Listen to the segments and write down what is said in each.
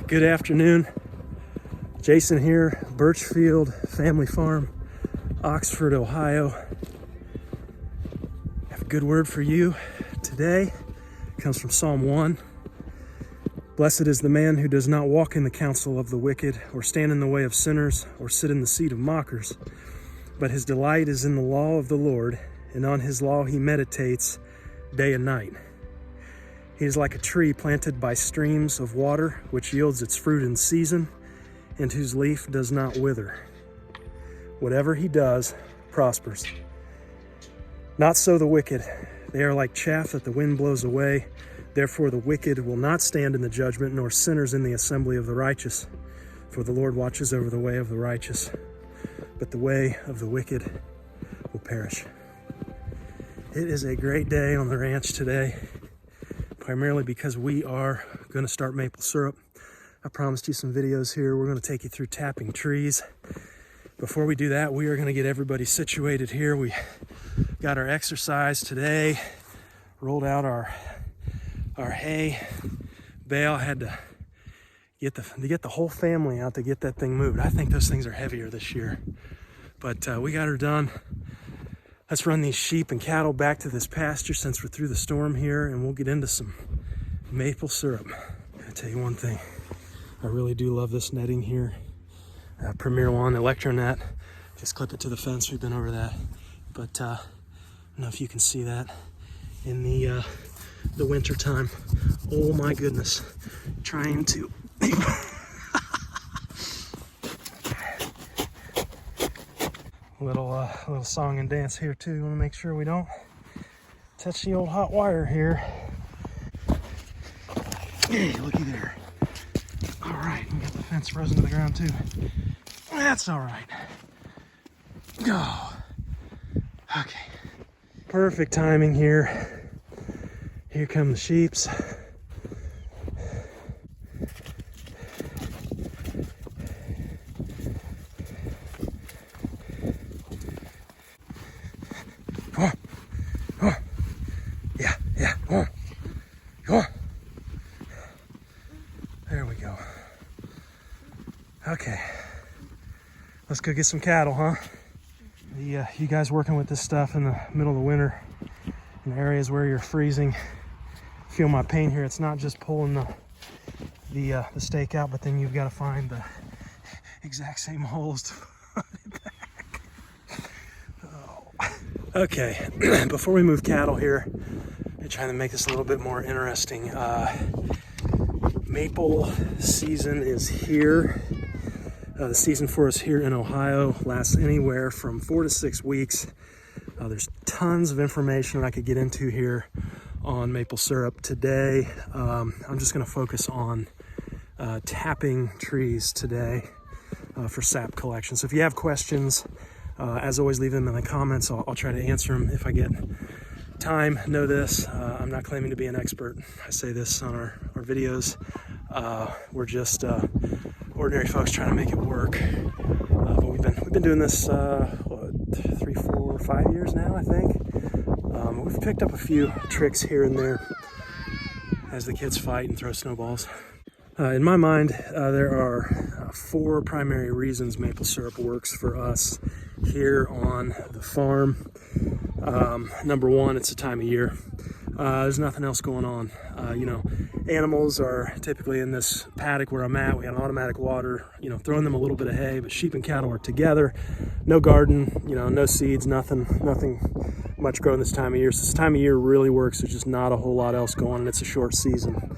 Good afternoon. Jason here, Birchfield Family Farm, Oxford, Ohio. I have a good word for you today. It comes from Psalm 1. Blessed is the man who does not walk in the counsel of the wicked, or stand in the way of sinners, or sit in the seat of mockers. But his delight is in the law of the Lord, and on his law he meditates day and night. He is like a tree planted by streams of water, which yields its fruit in season, and whose leaf does not wither. Whatever he does prospers. Not so the wicked. They are like chaff that the wind blows away. Therefore the wicked will not stand in the judgment, nor sinners in the assembly of the righteous. For the Lord watches over the way of the righteous, but the way of the wicked will perish. It is a great day on the ranch today, primarily because we are going to start maple syrup. I promised you some videos here. We're going to take you through tapping trees. Before we do that, we are going to get everybody situated here. We got our exercise today, rolled out our hay bale. Had to get the whole family out to get that thing moved. I think those things are heavier this year, but we got her done. Let's run these sheep and cattle back to this pasture since we're through the storm here, and we'll get into some maple syrup. I'll tell you one thing, I really do love this netting here. Premier One Electronet. Just clip it to the fence. We've been over that, but I don't know if you can see that in the winter time. Oh my goodness, trying to little song and dance here too. You want to make sure we don't touch the old hot wire here. Hey, looky there. All right, we got the fence frozen to the ground too. That's all right. Go. Okay. Perfect timing here. Here come the sheeps. Come on. Come on. Yeah. Come on. Come on. There we go. Okay. Let's go get some cattle, huh? You guys working with this stuff in the middle of the winter in areas where you're freezing, feel my pain here. It's not just pulling the stake out, but then you've got to find the exact same holes to put it back. Oh. Okay, before we move cattle here, I'm trying to make this a little bit more interesting. Maple season is here. The season for us here in Ohio lasts anywhere from 4 to 6 weeks. There's tons of information that I could get into here on maple syrup. Today, I'm just going to focus on tapping trees today for sap collection. So if you have questions, as always, leave them in the comments. I'll try to answer them if I get time. Know this, I'm not claiming to be an expert. I say this on our videos. We're just ordinary folks trying to make it work. But we've been doing this 3, 4, 5 years now, I think. We've picked up a few tricks here and there as the kids fight and throw snowballs. In my mind, there are 4 primary reasons maple syrup works for us here on the farm. Number 1, it's the time of year. There's nothing else going on. Animals are typically in this paddock where I'm at. We got an automatic water, throwing them a little bit of hay, but sheep and cattle are together. No garden, no seeds, nothing much growing this time of year. So this time of year really works. There's just not a whole lot else going on. It's a short season.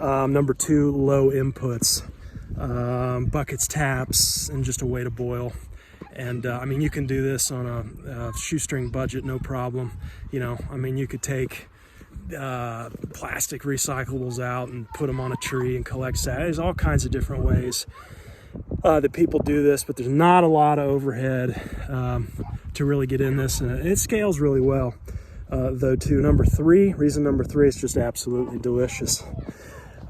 Number 2, low inputs, buckets, taps, and just a way to boil. And you can do this on a shoestring budget, no problem. You could take plastic recyclables out and put them on a tree and collect sap. There's all kinds of different ways that people do this, but there's not a lot of overhead to really get in this, and it scales really well though too. Reason number three is just absolutely delicious.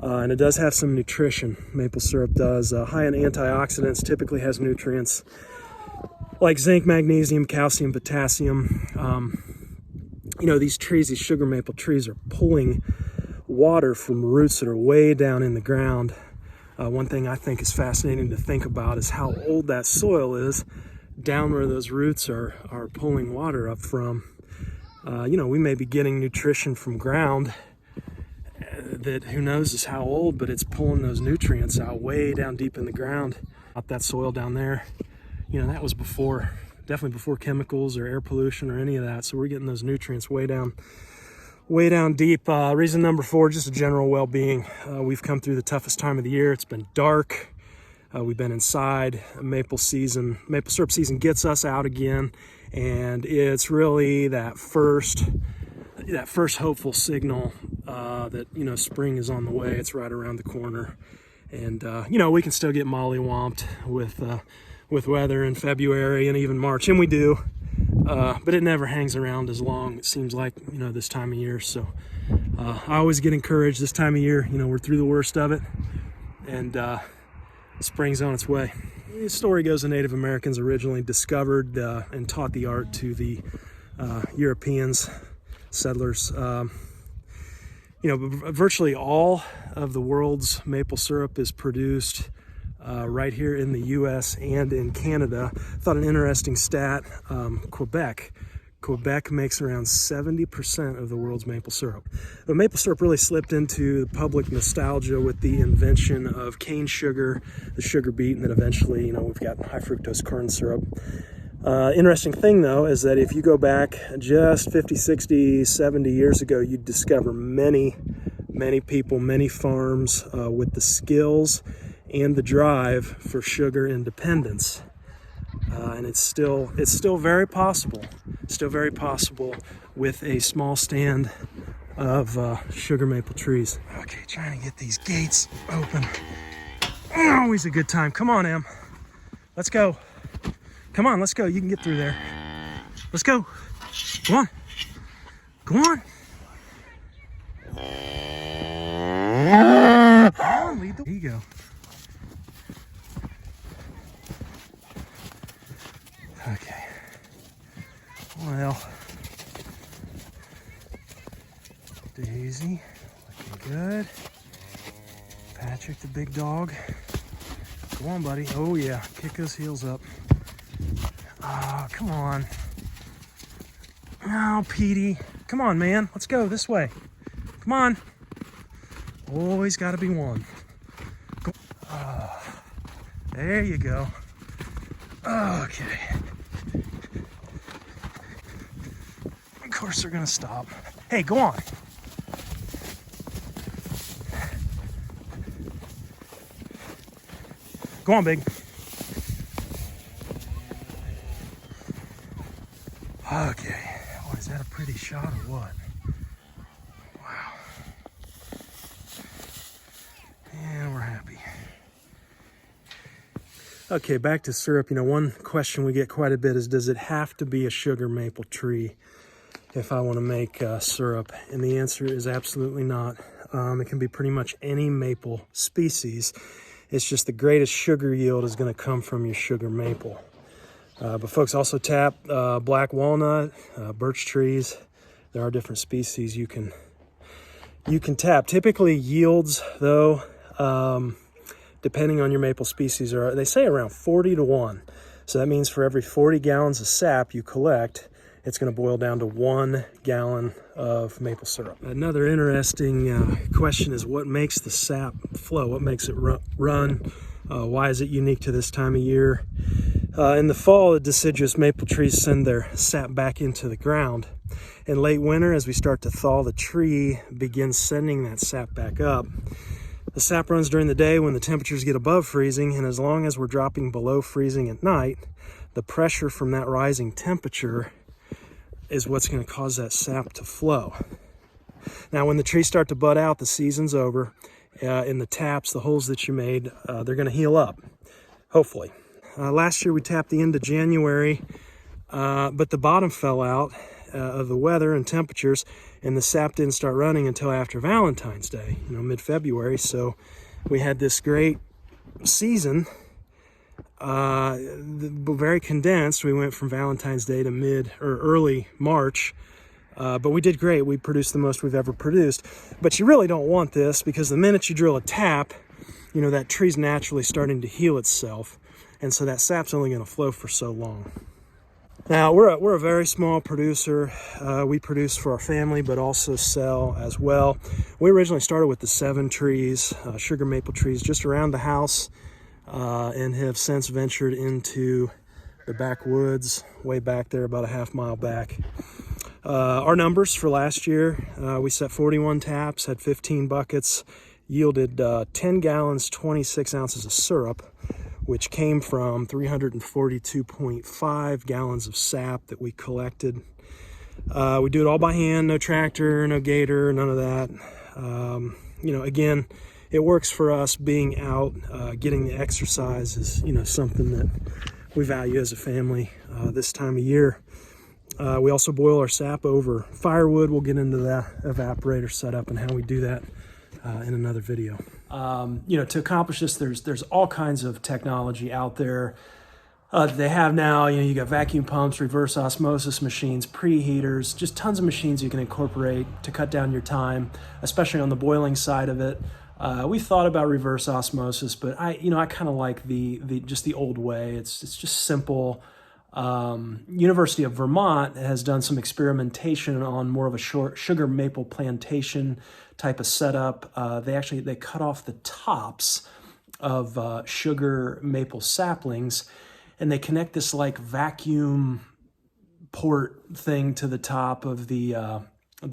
And it does have some nutrition. Maple syrup does. High in antioxidants, typically has nutrients like zinc, magnesium, calcium, potassium. These trees, these sugar maple trees, are pulling water from roots that are way down in the ground One thing I think is fascinating to think about is how old that soil is down where those roots are pulling water up from. We may be getting nutrition from ground that who knows is how old, but it's pulling those nutrients out way down deep in the ground. Out that soil down there, that was definitely before chemicals or air pollution or any of that. So we're getting those nutrients way down deep. Reason number 4, just a general well-being. We've come through the toughest time of the year. It's been dark. We've been inside. Maple syrup season gets us out again, and it's really that first hopeful signal that spring is on the way. It's right around the corner, and we can still get mollywomped with weather in February and even March, and we do, but it never hangs around as long, it seems like, this time of year. So I always get encouraged this time of year. We're through the worst of it, and spring's on its way. The story goes the Native Americans originally discovered and taught the art to the Europeans, settlers. Virtually all of the world's maple syrup is produced right here in the U.S. and in Canada. Thought an interesting stat, Quebec makes around 70% of the world's maple syrup. But maple syrup really slipped into public nostalgia with the invention of cane sugar, the sugar beet, and then eventually, we've got high fructose corn syrup. Interesting thing, though, is that if you go back just 50, 60, 70 years ago, you'd discover many people, many farms with the skills and the drive for sugar independence. And it's still very possible. Still very possible with a small stand of sugar maple trees. Okay, trying to get these gates open. Always a good time. Come on, Em. Let's go. Come on, let's go. You can get through there. Let's go. Come on. Come on. Come on, lead the way. There you go. Okay. Well, Daisy, looking good. Patrick, the big dog. Go on, buddy. Oh, yeah. Kick those heels up. Oh, come on. Oh, Petey. Come on, man. Let's go this way. Come on. Always got to be one. Go. Oh, there you go. Okay. Of course they're gonna stop. Hey, go on. Go on, big. Okay. Oh, is that a pretty shot or what? Wow. And we're happy. Okay, back to syrup. One question we get quite a bit is, does it have to be a sugar maple tree if I want to make syrup? And the answer is absolutely not. It can be pretty much any maple species. It's just the greatest sugar yield is going to come from your sugar maple. But folks also tap black walnut, birch trees. There are different species you can tap. Typically yields, though, depending on your maple species, they say around 40-1. So that means for every 40 gallons of sap you collect, it's going to boil down to 1 gallon of maple syrup. Another interesting question is, what makes the sap flow? What makes it run? Why is it unique to this time of year? In the fall, the deciduous maple trees send their sap back into the ground. In late winter, as we start to thaw, the tree begins sending that sap back up. The sap runs during the day when the temperatures get above freezing, and as long as we're dropping below freezing at night, the pressure from that rising temperature is what's going to cause that sap to flow. Now, when the trees start to bud out, the season's over. In the taps, the holes that you made, they're going to heal up, hopefully. Last year we tapped the end of January, but the bottom fell out of the weather and temperatures, and the sap didn't start running until after Valentine's Day, mid-February. So we had this great season, very condensed. We went from Valentine's Day to early March, but we did great. We produced the most we've ever produced. But you really don't want this, because the minute you drill a tap, you know, that tree's naturally starting to heal itself, and so that sap's only going to flow for so long. Now, we're a very small producer. We produce for our family, but also sell as well. We originally started with the 7 trees, sugar maple trees, just around the house, and have since ventured into the backwoods, way back there, about a half-mile back. Our numbers for last year, we set 41 taps, had 15 buckets, yielded 10 gallons, 26 ounces of syrup, which came from 342.5 gallons of sap that we collected. We do it all by hand, no tractor, no gator, none of that. You know, again, it works for us. Being out, getting the exercise is, you know, something that we value as a family this time of year. We also boil our sap over firewood. We'll get into the evaporator setup and how we do that in another video. You know, to accomplish this, there's all kinds of technology out there they have now. You know, you got vacuum pumps, reverse osmosis machines, preheaters, just tons of machines you can incorporate to cut down your time, especially on the boiling side of it. We've thought about reverse osmosis, but I kind of like the just the old way. It's just simple. University of Vermont has done some experimentation on more of a sugar maple plantation type of setup. They cut off the tops of sugar maple saplings, and they connect this like vacuum port thing to the top of the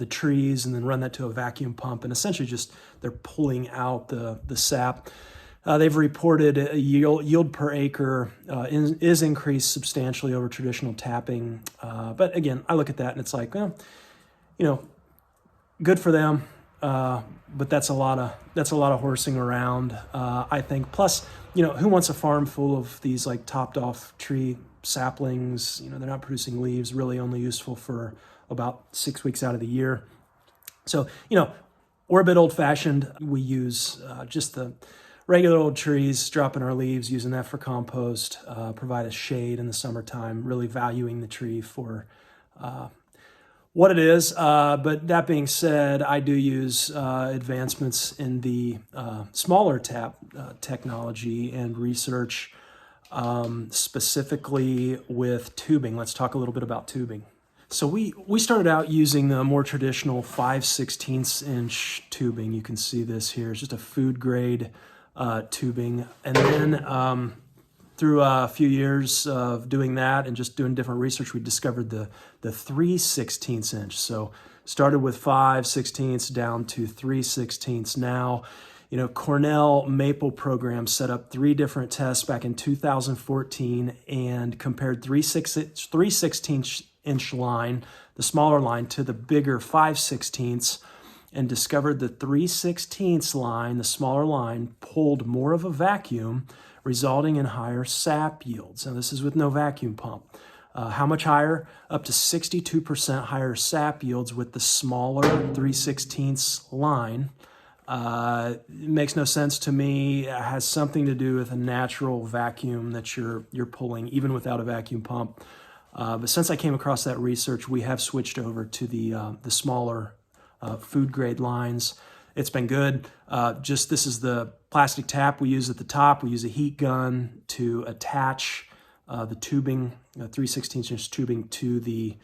trees, and then run that to a vacuum pump, and essentially just they're pulling out the sap. They've reported a yield per acre is increased substantially over traditional tapping. But again, I look at that and it's like, well, you know, good for them. But that's a lot of horsing around, I think. Plus, you know, who wants a farm full of these like topped off tree saplings? You know, they're not producing leaves, really only useful for about 6 weeks out of the year. So, you know, we're a bit old fashioned. We use just the regular old trees, dropping our leaves, using that for compost, provide a shade in the summertime, really valuing the tree for what it is. But that being said, I do use advancements in the smaller tap technology and research, specifically with tubing. Let's talk a little bit about tubing. So we started out using the more traditional 5/16 inch tubing. You can see this here. It's just a food grade tubing. And then through a few years of doing that and just doing different research, we discovered the 3/16 inch. So started with 5/16 down to 3/16 now. You know, Cornell Maple Program set up 3 different tests back in 2014 and compared 3/16 inch line, the smaller line, to the bigger 5/16, and discovered the 3/16 line, the smaller line, pulled more of a vacuum, resulting in higher sap yields. Now, this is with no vacuum pump. How much higher? Up to 62% higher sap yields with the smaller 3/16 line. It makes no sense to me. It has something to do with a natural vacuum that you're pulling, even without a vacuum pump. But since I came across that research, we have switched over to the smaller food grade lines. It's been good. This is the plastic tap we use at the top. We use a heat gun to attach the tubing, 3/16 inch tubing, to the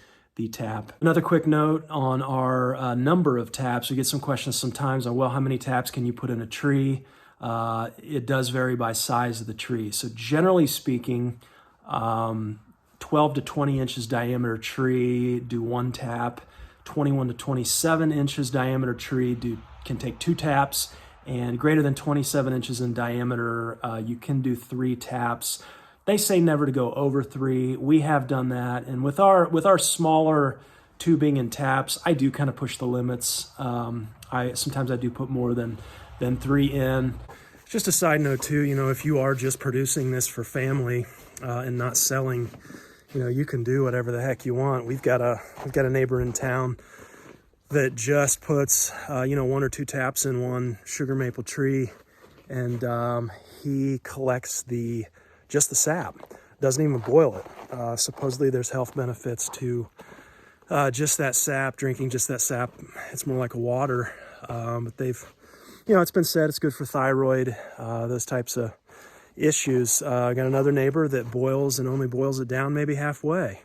tap. Another quick note on our number of taps. We get some questions sometimes on, well, how many taps can you put in a tree? It does vary by size of the tree. So generally speaking, 12 to 20 inches diameter tree, do 1 tap. 21 to 27 inches diameter tree can take 2 taps, and greater than 27 inches in diameter, you can do 3 taps. They say never to go over 3. We have done that, and with our smaller tubing and taps, I do kind of push the limits. Sometimes I do put more than 3 in. Just a side note too, you know, if you are just producing this for family and not selling, you know, you can do whatever the heck you want. We've got a neighbor in town that just puts 1 or 2 taps in one sugar maple tree, and he collects just the sap. Doesn't even boil it. Supposedly there's health benefits to just that sap, drinking just that sap. It's more like a water, but they've you know, it's been said it's good for thyroid, those types of issues. I got another neighbor that boils and only boils it down maybe halfway.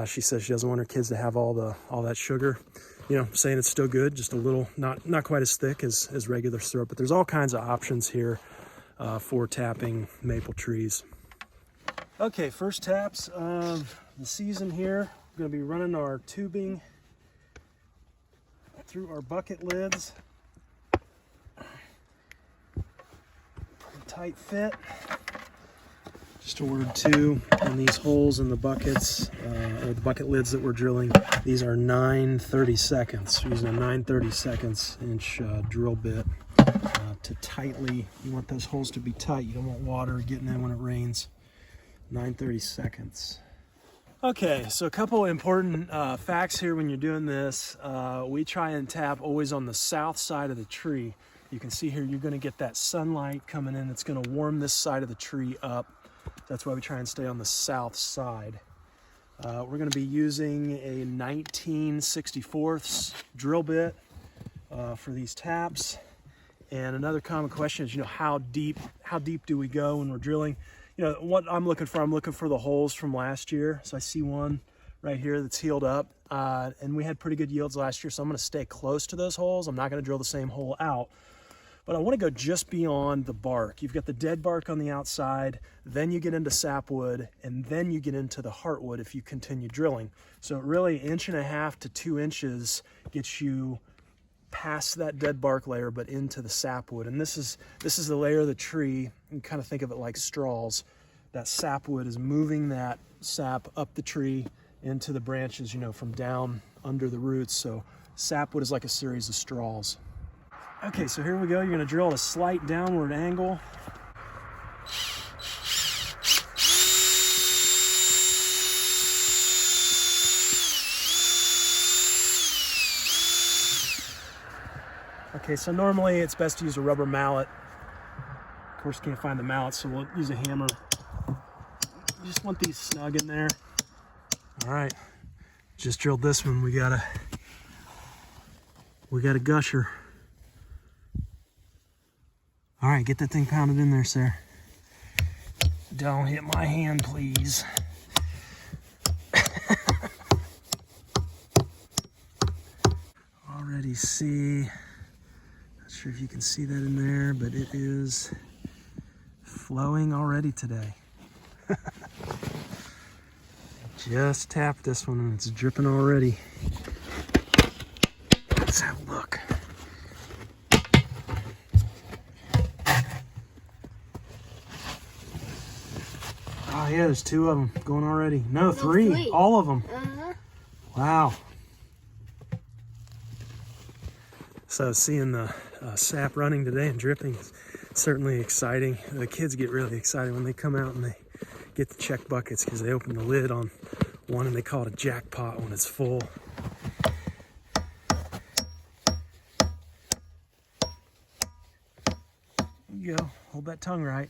She says she doesn't want her kids to have all that sugar. You know, saying it's still good, just a little, not quite as thick as regular syrup. But there's all kinds of options here for tapping maple trees. Okay, first taps of the season here. We're going to be running our tubing through our bucket lids. Pretty tight fit. Just ordered 2 on these holes in the buckets, or the bucket lids that we're drilling. These are 9/32. We're using a 9/32 inch drill bit to tightly, you want those holes to be tight. You don't want water getting in when it rains. 9/32. Okay, so a couple important facts here when you're doing this. We try and tap always on the south side of the tree. You can see here you're going to get that sunlight coming in. It's going to warm this side of the tree up. That's why we try and stay on the south side. We're going to be using a 19/64 drill bit for these taps. And another common question is, you know, how deep do we go when we're drilling? You know, what I'm looking for the holes from last year. So I see one right here that's healed up. And we had pretty good yields last year, so I'm going to stay close to those holes. I'm not going to drill the same hole out. But I want to go just beyond the bark. You've got the dead bark on the outside, then you get into sapwood, and then you get into the heartwood if you continue drilling. So really 1.5 to 2 inches gets you past that dead bark layer, but into the sapwood. And this is the layer of the tree. You can kind of think of it like straws. That sapwood is moving that sap up the tree into the branches, you know, from down under the roots. So sapwood is like a series of straws. Okay, so here we go. You're going to drill at a slight downward angle. Okay, so normally it's best to use a rubber mallet. Of course, can't find the mallet, so we'll use a hammer. You just want these snug in there. All right, just drilled this one. We got a gusher. All right, get that thing pounded in there, sir. Don't hit my hand, please. Already see, not sure if you can see that in there, but it is flowing already today. Just tapped this one and it's dripping already. Let's have a look. Oh yeah, there's 2 of them going already. No, 3. All of them. Wow. So seeing the sap running today and dripping is certainly exciting. The kids get really excited when they come out and they get the check buckets because they open the lid on one and they call it a jackpot when it's full. There you go. Hold that tongue right.